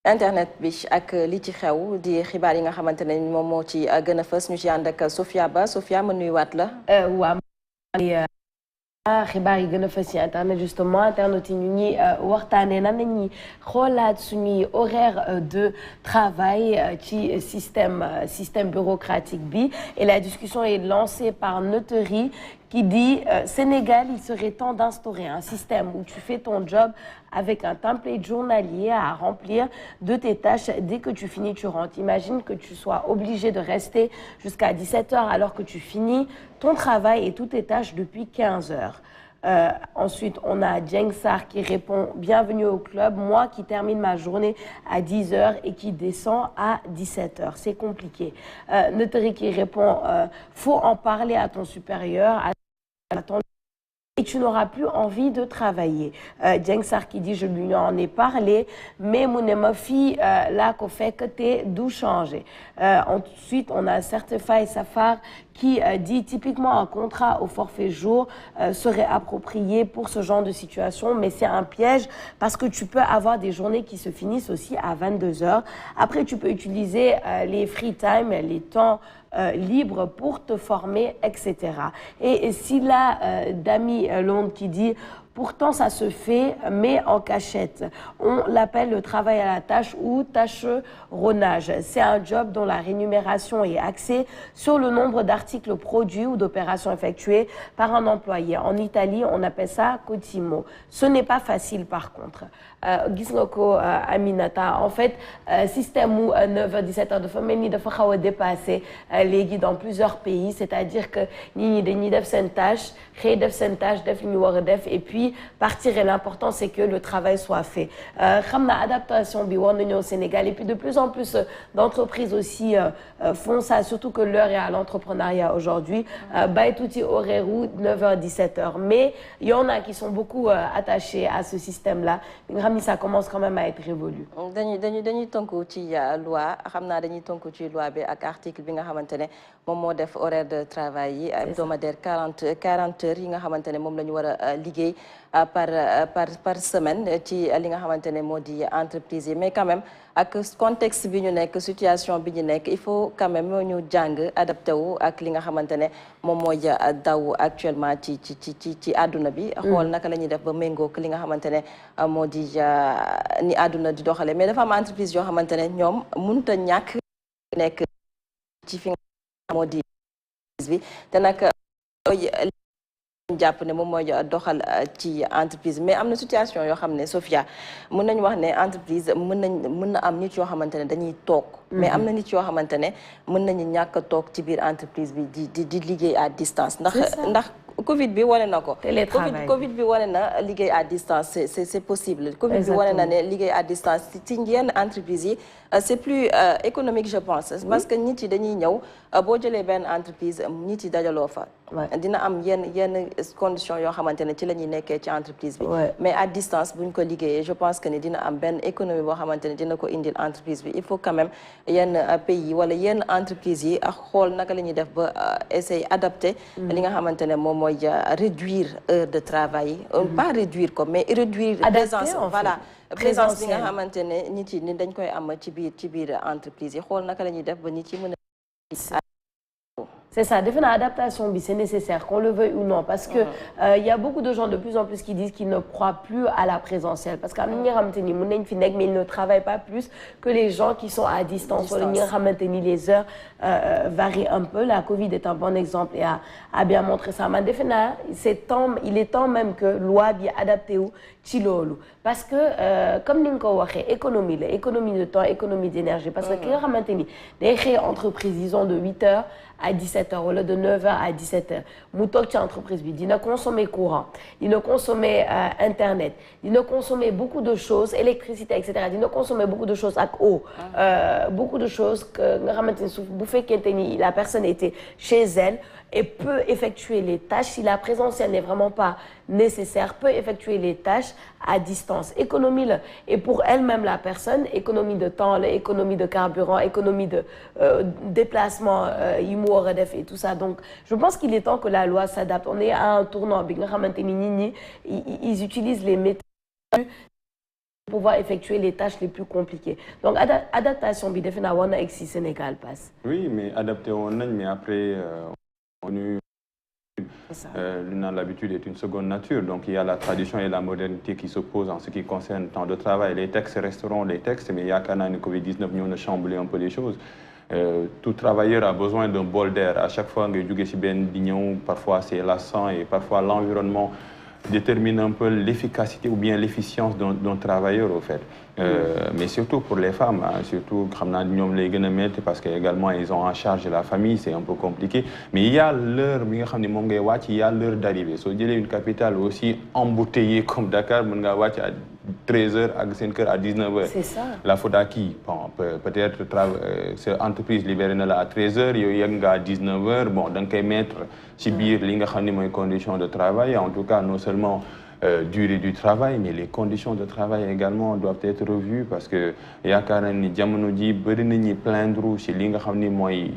internet bi ak li ci xew di xibaar yi nga xamante ne moom moo ci gën a fës ñu ci ànd ak Sofia Ba Sofia ma nuyuwaat la. waaw xibaar yi gën a fës ci internet justement internet yi ñu ngi waxtaanee nan la ñuy xoolaat suñuy horaire de travail ci système bureaucratique bi et la discussion est lancée par Noterie qui dit Sénégal, il serait temps d'instaurer un système où tu fais ton job avec un template journalier à remplir de tes tâches. Dès que tu finis, tu rentres. Imagine que tu sois obligé de rester jusqu'à 17 h alors que tu finis ton travail et toutes tes tâches depuis 15 h. Ensuite, on a Dieng Sarr qui répond « Bienvenue au club, moi qui termine ma journée à 10 h et qui descend à 17 h. C'est compliqué. » Noterie qui répond « Faut en parler à ton supérieur, à ton et tu n'auras plus envie de travailler. » Dieng Sarr qui dit « Je lui en ai parlé, mais mon fille là qu'au fait que t'es d'où changer. » Ensuite, on a Certified Safar qui dit typiquement un contrat au forfait jour serait approprié pour ce genre de situation, mais c'est un piège parce que tu peux avoir des journées qui se finissent aussi à 22 h. Après, tu peux utiliser les free time, les temps libres pour te former, etc. Et Silla Dami Londres qui dit pourtant, ça se fait, mais en cachette. On l'appelle le travail à la tâche ou tâcheronnage. C'est un job dont la rémunération est axée sur le nombre d'articles produits ou d'opérations effectuées par un employé. En Italie, on appelle ça Cotimo. Ce n'est pas facile, par contre. Gisnoko Aminata, en fait, système où 9 h 17 h de famille de fois dépassé les guides dans plusieurs pays, c'est-à-dire que ni def sen tâche, def sen tâche, def def et puis partir. Et l'important c'est que le travail soit fait. Xamna adaptation bi war nañu au Sénégal et puis de plus en plus d'entreprises aussi font ça, surtout que l'heure est à l'entrepreneuriat aujourd'hui. Bay touti horaire 9 h 17 h, mais il y en a qui sont beaucoup attachés à ce système-là. Ça commence quand même à être révolu. dañuy tonku ci loi xamna dañuy tonku ci loi bi ak article bi nga xamantene mom mo def horaire de travail yi hebdomadaire 40 heures yi nga xamantene mom lañu wara liggéey par semaine ci li nga xamantene modi entreprise yi mais quand même ak contexte bi ñu nek situation bi ñu nek il faut quand même ñu jàng adapté wu ak li nga xamantene mom moy daw actuellement ci aduna bi xol naka lañuy def ba méngook li nga xamantene modi ni aduna di doxale mais dafa am entreprise yoo xamante ne ñoom mënut a ñàkk nekk ci fi nga moo di bi te nag jàpp ne moom mooy doxal ci entreprise mais am na situation yoo xam ne Sofia mën nañu wax ne entreprise mën na am nit yoo xamante ne dañuy toog mais am na nit yoo xamante ne mën nañu ñàkk a toog ci biir entreprise bi di liggéey à distance ndax Covid bi wane na ko Covid bi wane na liggéey à distance c'est possible. Covid bi wane na ne liggéey à distance ci yenn entreprise yi c'est plus économique je pense parce que nit yi dañuy ñëw boo jëlee benn entreprise nit yi dajaloo fa dina am yenn conditions yoo xamante ne ci la ñuy nekkee ci entreprise bi mais à distance buñ ko liggéeyee je pense que ni dina am benn économie boo xamante ne dina ko indil entreprise bi il faut quand même yenn pays wala yenn entreprise yi ak xool naka la ñuy def ba essayer adapter li nga xamante ne moom mooy réduire heure de travail pas réduire comme mais réduire présence voilà présence bi nga xamante ne nit yi ni dañ koy am ci biir entreprise yi xool naka la ñuy def ba nit yi mën a c'est ça, définitivement l'adaptation, c'est nécessaire, qu'on le veuille ou non, parce que y a beaucoup de gens de plus en plus qui disent qu'ils ne croient plus à la présentielle, parce qu'à mais ils ne travaillent pas plus que les gens qui sont à distance. Les heures varient un peu. La Covid est un bon exemple et a bien montré ça. Mais il est temps même que loi bien adaptée ou chilolu, parce que comme nous économie de temps, économie d'énergie, parce que les entreprises, ils ont de 8 h à 17 h, au lieu de 9 h à 17 h. Moutok, tu entreprise, il ne consommer courant, il ne consommer internet, il ne consommer beaucoup de choses, électricité, etc. Il ne consommer beaucoup de choses avec eau, beaucoup de choses que la personne était chez elle et peut effectuer les tâches. Si la présentielle n'est vraiment pas nécessaire, peut effectuer les tâches à distance. Économie, et pour elle-même la personne, économie de temps, économie de carburant, économie de déplacement, et tout ça. Donc, je pense qu'il est temps que la loi s'adapte. On est à un tournant. Ils utilisent les méthodes pouvoir effectuer les tâches les plus compliquées. Donc, adaptation, bi defe naa war na egg si Sénégal passe. Oui, mais adapté woon nañ, mais après, l'habitude est une seconde nature. Donc, il y a la tradition et la modernité qui s'opposent en ce qui concerne le temps de travail. Les textes resteront les textes, mais il y a qu'un an de Covid-19, nous on a chamboulé un peu les choses. Tout travailleur a besoin d'un bol d'air. À chaque fois, parfois c'est lassant et parfois l'environnement détermine un peu l'efficacité ou bien l'efficience d'un travailleur, au fait. Mais surtout pour les femmes, hein, surtout parce qu'également ils ont en charge la famille, c'est un peu compliqué. Mais il y a l'heure, il y a l'heure d'arrivée. Si vous avez une capitale aussi embouteillée comme Dakar, à 13h à 19h. C'est ça. La faute à qui? Bon, peut-être cette entreprise libérée à 13h, il y a à 19h. Bon, donc mettre les conditions de travail, en tout cas non seulement durée du travail, mais les conditions de travail également doivent être revues parce que il y a quand même plaindre chez li nga xamni moy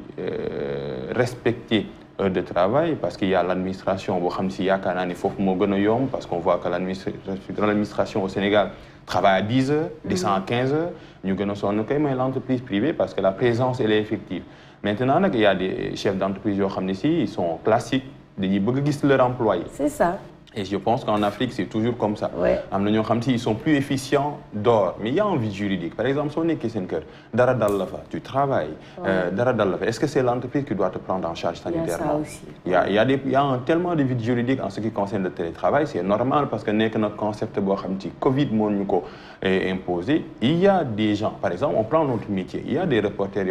respecter heure de travail parce qu'il y a l'administration bo xam si yaakaar ni fofu mo gëna yom parce qu'on voit que l'administration au Sénégal travaille à 10 heures, descend à 15 heures, ñu gëna sonn kay mais l'entreprise privée parce que la présence elle est effective. Maintenant il y a des chefs d'entreprise yo xamni si ils sont classiques, dañuy bëgg gis leur employé. C'est ça. Et je pense qu'en Afrique, c'est toujours comme ça. Ouais. Ils sont plus efficients dehors. Mais il y a un vide juridique. Par exemple, si on est Kissenker, tu travailles, est-ce que c'est l'entreprise qui doit te prendre en charge sanitairement? Il y a ça aussi. Il y a tellement de vide juridique en ce qui concerne le télétravail. C'est normal parce que notre concept de Covid est imposé. Il y a des gens, par exemple, on prend notre métier. Il y a des reporters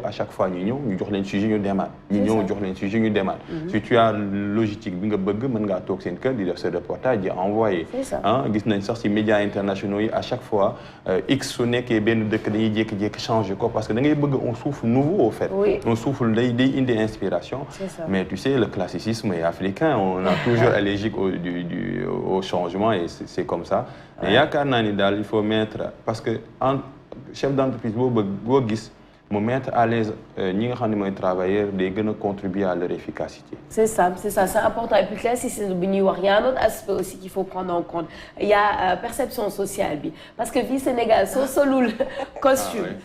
à chaque fois, nous avons un sujet, nous démarrons. Si tu as logistique, de ce reportage est envoyé. Hein, les médias internationaux à chaque fois X sonné qui est bien de changer quoi parce que on souffle nouveau au fait. Oui. On souffle des inspirations. Mais tu sais le classicisme est africain, on est toujours allergique au changement et c'est comme ça. Mais il faut mettre parce que chef d'entreprise me mettre à l'aise ñi nga xam ne travailleurs day gën a contribuer à leur efficacité. C'est ça, c'est important. Et puis là, si c'est il y a un autre aspect aussi qu'il faut prendre en compte. Il y a perception sociale bi parce que vie Sénégal soo solul costume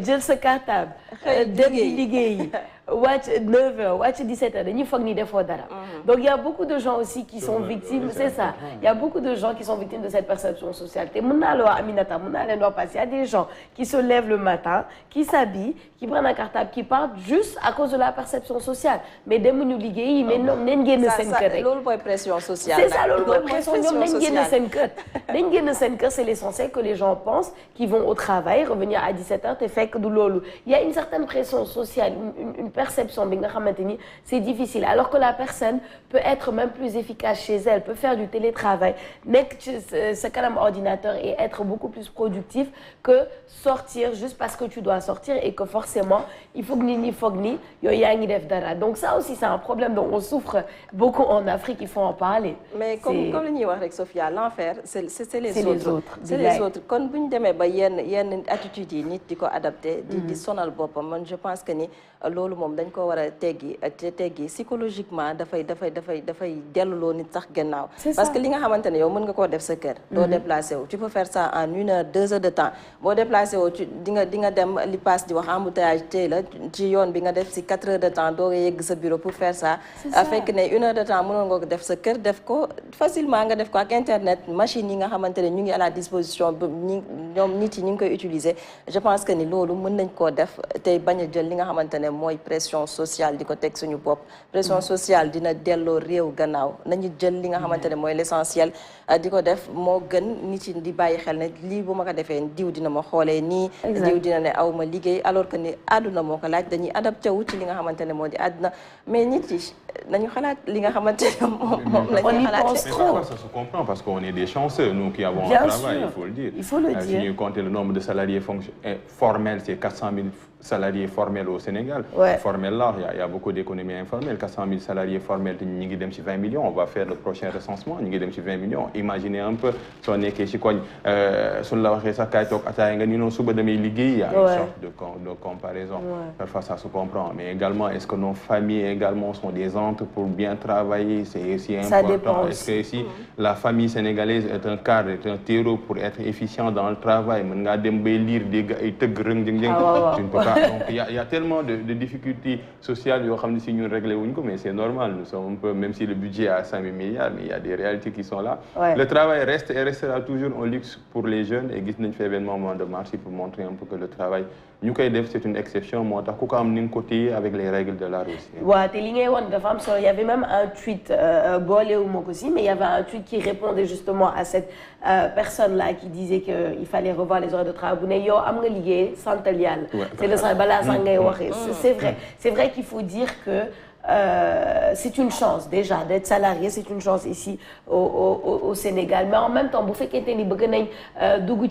jël sa cartable dem liggéey watch 9h watch 17h dañuy foog ni defoo dara. Donc il y a beaucoup de gens aussi qui sont victimes, c'est ça. Il y a beaucoup de gens qui sont victimes de cette perception sociale. Te mën naa la wax Aminata, mën naa leen wax parce qu'il y a des gens qui se lèvent le matin, qui s'habillent, qui prennent un cartable, qui partent juste à cause de la perception sociale. Mais demuñu liggéey mais ñoom nañ génn seen kër rek. Loolu mooy pression sociale. C'est ça, loolu mooy pression. ñoom nañ génn seen kër. Nañ génn seen kër, c'est l'essentiel que les gens pensent qu'ils vont au travail, revenir à 17h te fekk du loolu. Il y a une certaine pression sociale, une perception bi nga xamanteni c'est difficile alors que la personne peut être même plus efficace chez elle, peut faire du télétravail, nekk ci sa kanam ordinateur et être beaucoup plus productif que sortir juste parce que tu dois sortir et que forcément il faut que nit ñi foog ni yow yaa ngi def dara. Donc ça aussi c'est un problème dont on souffre beaucoup en Afrique, il faut en parler. Mais comme li ñuy wax rek Sophia, l'enfer c'est les autres. C'est les autres. Kon buñ démé ba yenn attitude yi nit diko adapter di sonal bopam man je pense que ni loolu mom dañ ko wara teggi psychologiquement dafay delluloo nit sax gannaaw parce que li nga xamantene yow mën nga ko def sa kër doo déplacer wu tu peux faire ça en 1 heure 2 heures de temps boo déplacer wu di nga dem li passe di wax embouteillage tey la ci yoon bi nga def si 4 heures de temps doo yegg sa bureau pour faire ça fekk ne 1 heure de temps mënoon nga ko def sa kër def ko facilement nga def ko ak internet machine yi nga xamantene ñu ngi à la disposition ñoom nit yi ñu ngi koy utiliser je pense que ni loolu mën nañ koo def tey bañ a jël li nga xamantene mooy pression sociale di ko teg suñu bopp pression sociale dina delloo réew gannaaw nañu jël li nga xamante ne mooy l'essentiel di ko def moo gën nit yi di bàyyi xel ne lii bu ma ko defee diw dina ma xoolee nii diw dina ne aw ma liggéey alors que ni àdduna moo ko laaj dañuy adapté wu ci li nga xamante ne moo di àdduna mais nit yi nañu xalaat li nga xamante ne moom la ñuy xalaat. Ça se comprend parce qu'on est des chanceux nous qui avons un travail, il faut le dire. Il faut le dire. Si ñu compter le nombre de salariés formels, c'est salariés formels au Sénégal. Ouais. Formels là, il y a beaucoup d'économies informelles. 400 000 salariés formels, nous avons 20 millions. On va faire le prochain recensement, nous avons 20 millions. Imaginez un peu, si on est chez quoi, sur la il y a une sorte de comparaison. Parfois, ça se comprend. Mais également, est-ce que nos familles également sont des entes pour bien travailler? C'est aussi important. Est-ce que si la famille sénégalaise est un cadre, est un terreau pour être efficient dans le travail? Tu ne peux pas. Donc, il y a tellement de difficultés sociales si nous réglons, mais c'est normal. Nous sommes un peu, même si le budget est à 5 000 milliards, mais il y a des réalités qui sont là. Ouais. Le travail reste et restera toujours un luxe pour les jeunes. Et nous fait événement de marché pour montrer un peu que le travail, c'est une exception. Moi, côté avec les règles de l'art aussi. Ouais, il y avait même un tweet, mais il y avait un tweet qui répondait justement à cette personne-là qui disait qu'il fallait revoir les horaires de travail. C'est vrai qu'il faut dire que c'est une chance déjà d'être salarié, c'est une chance ici au Sénégal. Mais en même temps, vous faites qu'il y ait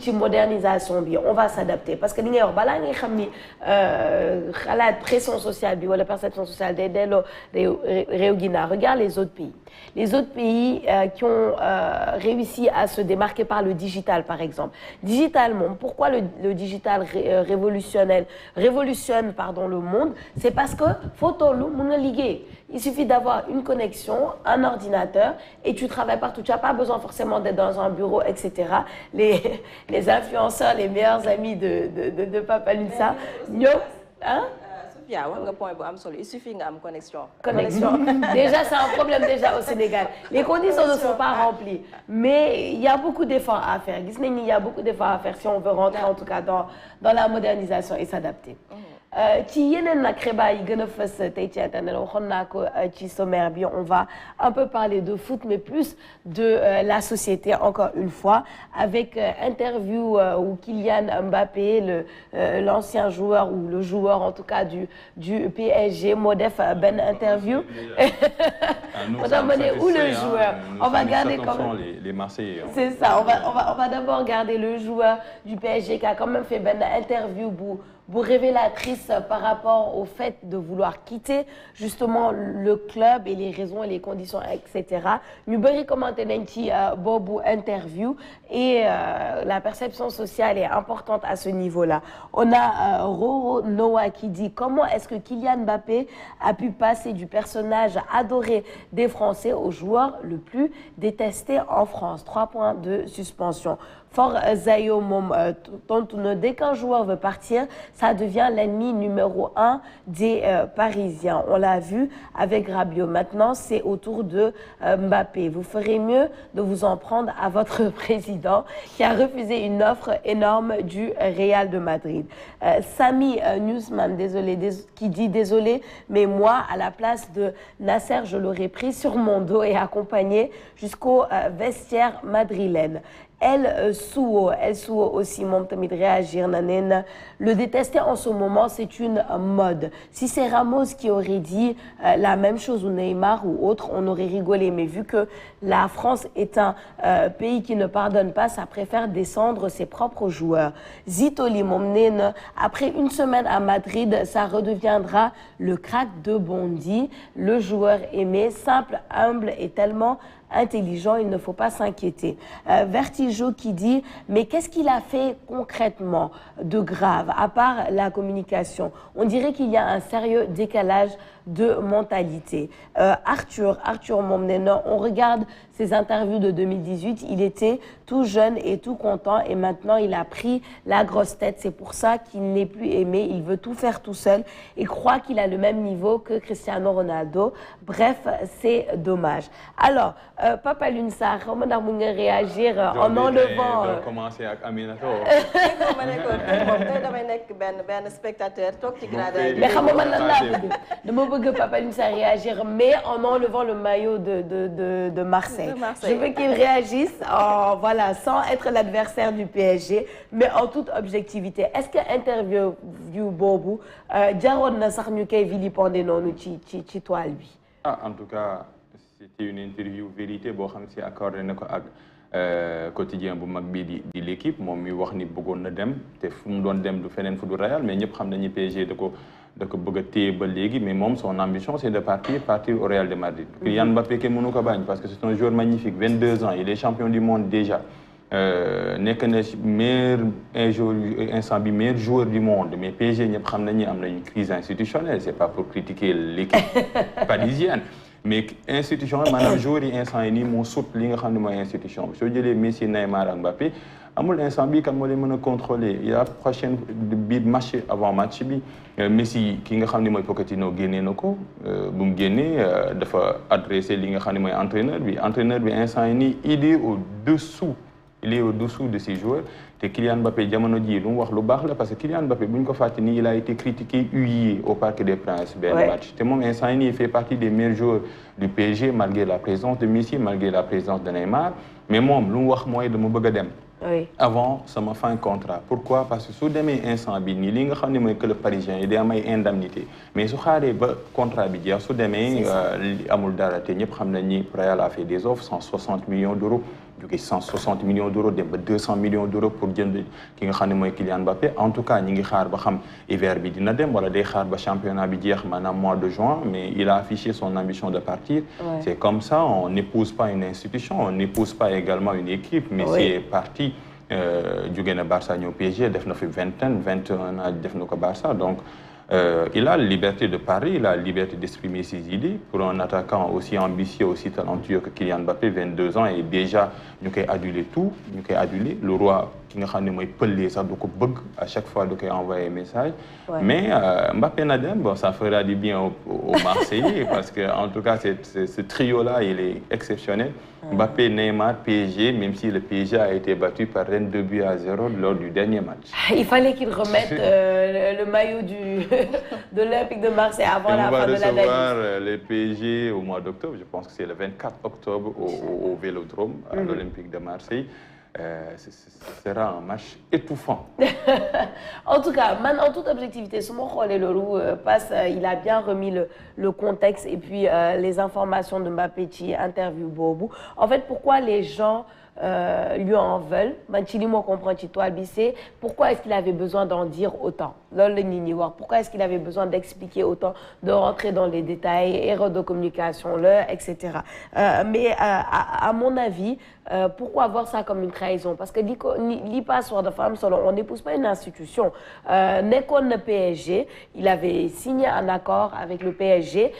une modernisation, on va s'adapter. Parce que la pression sociale ou la perception sociale regarde les autres pays. Les autres pays qui ont réussi à se démarquer par le digital, par exemple. Digitalement, pourquoi le digital révolutionne le monde? C'est parce que photo, il suffit d'avoir une connexion, un ordinateur et tu travailles partout. Tu n'as pas besoin forcément d'être dans un bureau, etc. Les influenceurs, les meilleurs amis de Papa Lunsa, il suffit d'avoir une connexion. Déjà, c'est un problème déjà au Sénégal. Les conditions ne sont pas remplies. Mais il y a beaucoup d'efforts à faire. Il y a beaucoup d'efforts à faire si on veut rentrer en tout cas dans la modernisation et s'adapter. On va un peu parler de foot, mais plus de la société, encore une fois, avec interview où Kylian Mbappé, l'ancien joueur ou le joueur en tout cas du PSG, Modef Ben interview. On a mené où le joueur? On va garder quand même les Marseillais. C'est ça, on va d'abord regarder le joueur du PSG qui a quand même fait Ben interview révélatrice par rapport au fait de vouloir quitter justement le club et les raisons et les conditions, etc. Nous avons commenté Bobo interview et la perception sociale est importante à ce niveau-là. On a Roro Noah qui dit comment est-ce que Kylian Mbappé a pu passer du personnage adoré des Français au joueur le plus détesté en France. 3 points de suspension. Fort Zayo Mom, dès qu'un joueur veut partir, ça devient l'ennemi numéro 1 des Parisiens. On l'a vu avec Rabiot. Maintenant, c'est au tour de Mbappé. Vous ferez mieux de vous en prendre à votre président qui a refusé une offre énorme du Real de Madrid. Samy Newsman, qui dit désolé, mais moi, à la place de Nasser, je l'aurais pris sur mon dos et accompagné jusqu'au vestiaire madrilène. Elle Souo aussi, mon tamid réagir nanen. Le détester en ce moment, c'est une mode. Si c'est Ramos qui aurait dit la même chose ou Neymar ou autre, on aurait rigolé. Mais vu que la France est un pays qui ne pardonne pas, ça préfère descendre ses propres joueurs. Zitoli Momnen, après une semaine à Madrid, ça redeviendra le crack de Bondy, le joueur aimé, simple, humble et tellement intelligent, il ne faut pas s'inquiéter. Vertigo qui dit, mais qu'est-ce qu'il a fait concrètement de grave, à part la communication? On dirait qu'il y a un sérieux décalage de mentalité. Arthur Momnena, on regarde ses interviews de 2018, il était tout jeune et tout content et maintenant il a pris la grosse tête. C'est pour ça qu'il n'est plus aimé, il veut tout faire tout seul et croit qu'il a le même niveau que Cristiano Ronaldo. Bref, c'est dommage. Alors, Papa Lunsa, comment on va réagir en enlevant... commencer avec Aminato. Ben spectateur, mais Papa Lunsa réagir, mais en enlevant le maillot de Marseille. Je veux qu'il réagisse voilà, sans être l'adversaire du PSG, mais en toute objectivité. Est-ce que interview Bobo, Jaron Nassar Nuke vilipendé non toi lui? En tout cas, c'était une interview vérité boo xam si accordé na ko ak quotidien bu mag bii di l'équipe moom mi wax ni bëggoon na dem te fu mu doon dem du feneen fu du Real mais ñëpp xam nañu PSG da ko bëgg a téye ba léegi mais moom son ambition c'est de partir au Real de Madrid. Kylian Mbappé kenn mënu ko bañ parce que c'est un joueur magnifique 22 ans il est champion du monde déjà nekk na meilleur joueur du monde mais PSG ñëpp xam nañu am na une crise institutionnelle c'est pas pour critiquer l'équipe parisienne mais institution maanaam joueurs yi instant yi nii moo sut li nga xam ne mooy institution bi soo jëlee Messi Neymar ak Mbappé amul instant bi kan moo leen mën a contrôler il y a prochaine bi match avant match bi Messi ki nga xam ne mooy Pochettino génnee na ko bu mu génnee dafa adressé li nga xam ne mooy entraîneur bi instant yi nii il est au-dessous de ces joueurs te Kylian Mbappé jamono ji lu mu wax lu baax la parce que Kylian Mbappé bu ñu ko fàtte nii il a été critiqué huillé au Parc des Princes benn match te moom instant yi nii il fait partie des meilleurs joueurs du PSG malgré la présence de Messi malgré la présence de Neymar mais moom lu mu wax mooy dama bëgg a dem avant sama fin contrat pourquoi parce que su demee instant bi nii li nga xam ne mooy club parisien yi day am ay indemnité mais su xaaree ba contrat bi jeex su demee amul dara te ñëpp xam nañ ni Real a fait des offres 160 millions d'euros jóge 160 millions d'euros dem ba 200 millions d'euros pour jënd ki nga xam ne mooy Kylian Mbappé en tout cas ñi ngi xaar ba xam hiver bi dina dem wala day xaar ba championnat bi jeex maanaam mois de juin mais il a affiché son ambition de partir c'est comme ça on n'épouse pas une institution on n'épouse pas également une équipe mais c'est parti jóge na Barça ñëw PSG def na fi 21 ans def na ko Barça donc il a la liberté de parler, il a la liberté d'exprimer ses idées. Pour un attaquant aussi ambitieux, aussi talentueux que Kylian Mbappé, 22 ans, et déjà, nous avons adulé tout, nous avons adulé. Le roi, qui nous a pelé, ça doit bug à chaque fois, nous avons envoyé un message. Mais Mbappé Nadem, bon, ça fera du bien aux Marseillais, parce que en tout cas, ce trio-là, il est exceptionnel. Mbappé, Neymar, PSG, même si le PSG a été battu par Rennes 2-0 lors du dernier match. Il fallait qu'il remette le maillot de l'Olympique de Marseille avant la fin de l'année. On va recevoir le PSG au mois d'octobre, je pense que c'est le 24 octobre au Vélodrome, à l'Olympique de Marseille. Ce sera un match étouffant. En tout cas, en toute objectivité, il a bien remis le contexte et puis les informations de Mbappé, interview Bobo. En fait, pourquoi les gens lui en veulent, pourquoi est-ce qu'il avait besoin d'en dire autant? Pourquoi est-ce qu'il avait besoin d'expliquer autant, de rentrer dans les détails, erreurs de communication, etc. Mais à mon avis, pourquoi voir ça comme une trahison? Parce que l'IPASSOIR de femmes solo, on n'épouse pas une institution. Nekon le PSG, il avait signé un accord avec le PSG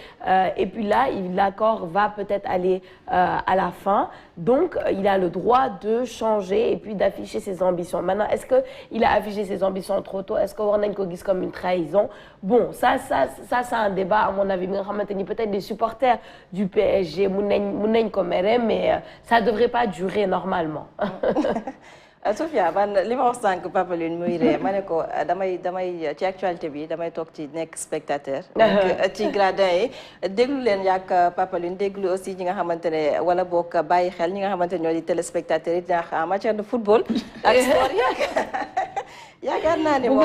et puis là, l'accord va peut-être aller à la fin. Donc, il a le droit de changer et puis d'afficher ses ambitions. Maintenant, est-ce qu'il a affiché ses ambitions trop tôt? Est-ce qu'on a une comme une trahison? Bon, ça c'est un débat, à mon avis. Peut-être des supporters du PSG, mais ça ne devrait pas durer normalement. Sophia man li ma wax sànq Papa Lune muy ree ma ne ko damay ci actualité bi damay toog ci nekk spectateur donc ci gradin yi déglu leen yaak Papa Lune déglu aussi ñi nga xamante ne wala boog bàyyi xel ñi nga xamante ne ñoo di téléspectateurs yi ndax en matière de football ak sport yaakaar naa ne moom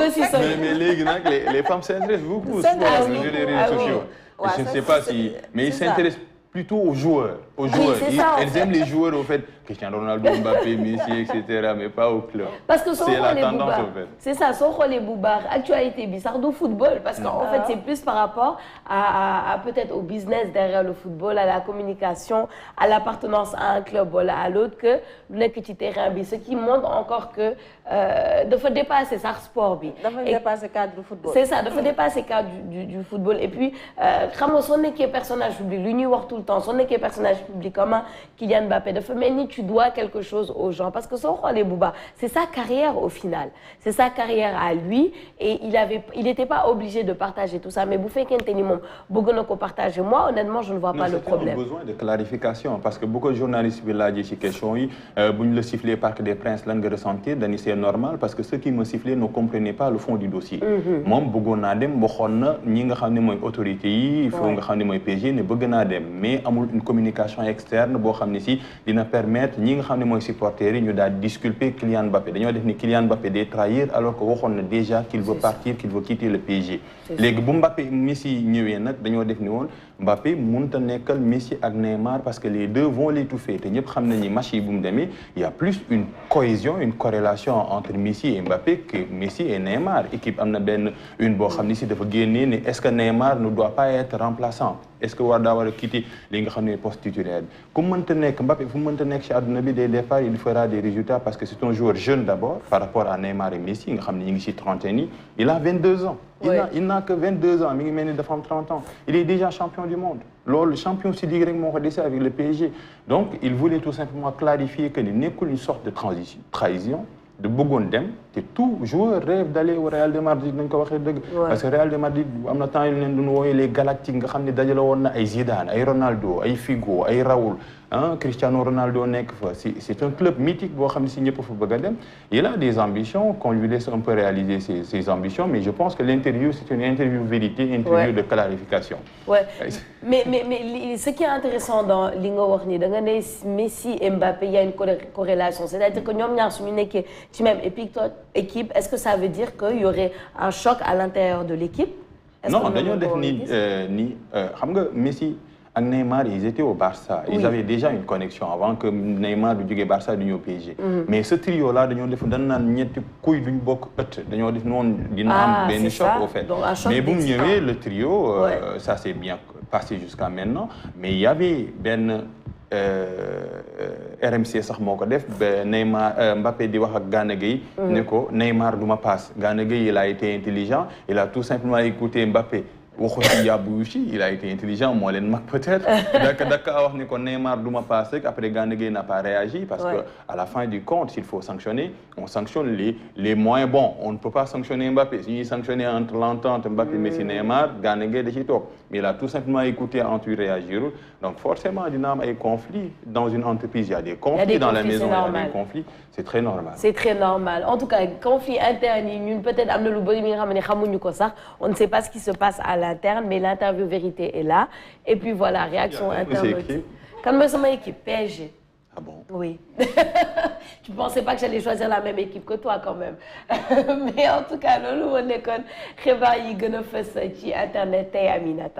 mais léegi nag les femmes s'intéressent beaucoup au sport sur les réseaux sociaux je ne sais pas si mais ils s'intéressent plutôt aux joueurs. Elles aiment les joueurs, au fait, Cristiano Ronaldo, Mbappé, Messi, etc., mais pas au club. Parce que c'est la tendance, en fait. C'est ça, Soro les Boubar, actualité bizarre du football, parce qu'en fait, c'est plus par rapport à peut-être au business derrière le football, à la communication, à l'appartenance à un club ou à l'autre, que le petit terrain, ce qui montre encore que il faut dépasser ça sport. Il faut dépasser le cadre du football. C'est ça, il faut dépasser le cadre du football. Et puis, quand on est personnage public, l'union tout le temps, son équipe personnage public comment Kylian Mbappé de faire tu dois quelque chose aux gens parce que son rôle est Bouba, c'est sa carrière au final, c'est sa carrière à lui et il n'était pas obligé de partager tout ça mais vous faites qu'un ténimum beaucoup de partager moi honnêtement je ne vois pas le problème. On a besoin de clarification parce que beaucoup de journalistes veulent dire ces questions yi buñ le siffler Parc des Princes lan nga ressentir dañu c'est normal parce que ceux qui me sifflaient ne comprenaient pas le fond du dossier. Moom bëggoon naa dem waxoon na ñi nga xam ne mooy autorités yi il faut nga xam ne mooy PSG ne bëgg naa dem mais amul une communication externe boo xam ne si dina permettre ñi nga xam ne mooy supporters yi ñu daal disculper Kylian Mbappé dañoo def ni Kylian Mbappé day trahir alors que waxoon na déjà qu'il veut partir qu'il veut quitter le PSG léegi bu Mbappé Messi ñëwee nag dañoo def ni woon Mbappé mënut a nekkal Messi ak Neymar parce que les deux vont l'étouffer te ñëpp xam nañu match yi bu mu demee il y a plus une cohésion une corrélation entre Messi et Mbappé que Messi et Neymar équipe am na benn une boo xam ni si dafa génnee ne est-ce que Neymar ne doit pas être remplaçant est-ce que daa war a quitter li nga xam ne poste titulaire bi ku mënta nekk Mbappé fu mënta nekk ci àdduna bi dès le départ il fera des résultats parce que c'est un joueur jeune d'abord par rapport à Neymar et Messi nga xam ne ñu ngi ci trentaine yi il a 22 ans il n'a que 22 ans mi ngi mel ni dafa am 30 ans il est déjà champion du monde loolu champion si ligue rek moo ko dese avec le PSG donc il voulait tout simplement clarifier que ni nekkul une sorte de trahison de bëggoon dem te tout joueur rêve d'aller au Real de Madrid nañ ko waxee dëgg parce que Real de Madrid am na temps yu leen doon wooyee les Galactiques nga xam ne dajale woon na ay Zidane ay Ronaldo ay Figo ay Raoul Cristiano Ronaldo nekk fa c'est un club mythique boo xam ne si ñëpp fa bëgg a dem il a des ambitions qu'on lui laisse un peu réaliser ses ambitions mais je pense que l'interview c'est une interview vérité interview de clarification mais ce qui est intéressant dans li nga wax ni da nga ne Messi et Mbappé il y a une corrélation c'est-à-dire que ñoom ñaar suñu nekkee ci même équipe est-ce que ça veut dire qu'il y aurait un choc à l'intérieur de l'équipe non dañoo def ni xam nga Messi ak Neymar ils étaient au Barça ils avaient déjà une connexion avant que Neymar du jógee Barça du ñëw PSG mais ce trio là dañoo def dañ naan ñetti kuy duñ bokk ëtt dañoo def noonu dina am benn choc au fait mais bu mu ñëwee le trio ça s'est bien passé jusqu'à maintenant mais il y avait benn RMC sax moo ko def ba Neymar Mbappé di wax ak Gana Gueye ne ko Neymar du ma passe Gana Gueye il a été intelligent il a tout simplement écouté Mbappé waxu ci yàbbu ci il a été intelligent moo leen mag peut-être daka wax ni ko Neymar du ma passe rek après Gana Gueye n'a pas réagi parce que à la fin du compte s'il faut sanctionner on sanctionne les moins bons on ne peut pas sanctionner Mbappé si ñuy sanctionner entre l'entente Mbappé Messi Neymar Gana Gueye da ciy toog mais il a tout simplement écouté en tout réagir donc forcément dina am ay conflits dans une entreprise il y a des conflits dans la maison il y a des conflits c'est très normal c'est très normal en tout cas conflit interne yi ñun peut-être am na lu bëri mi nga xam ne xamuñu ko sax on ne sait pas ce qui se passe à l'interne mais l'interview vérité est là et puis voilà réaction internaute kan mooy sama équipe PSG ah bon oui tu pensais pas que j'allais choisir la même équipe que toi quand même mais en tout cas loolu moo nekkoon xibaar yi gën a fës ci internet tey Aminata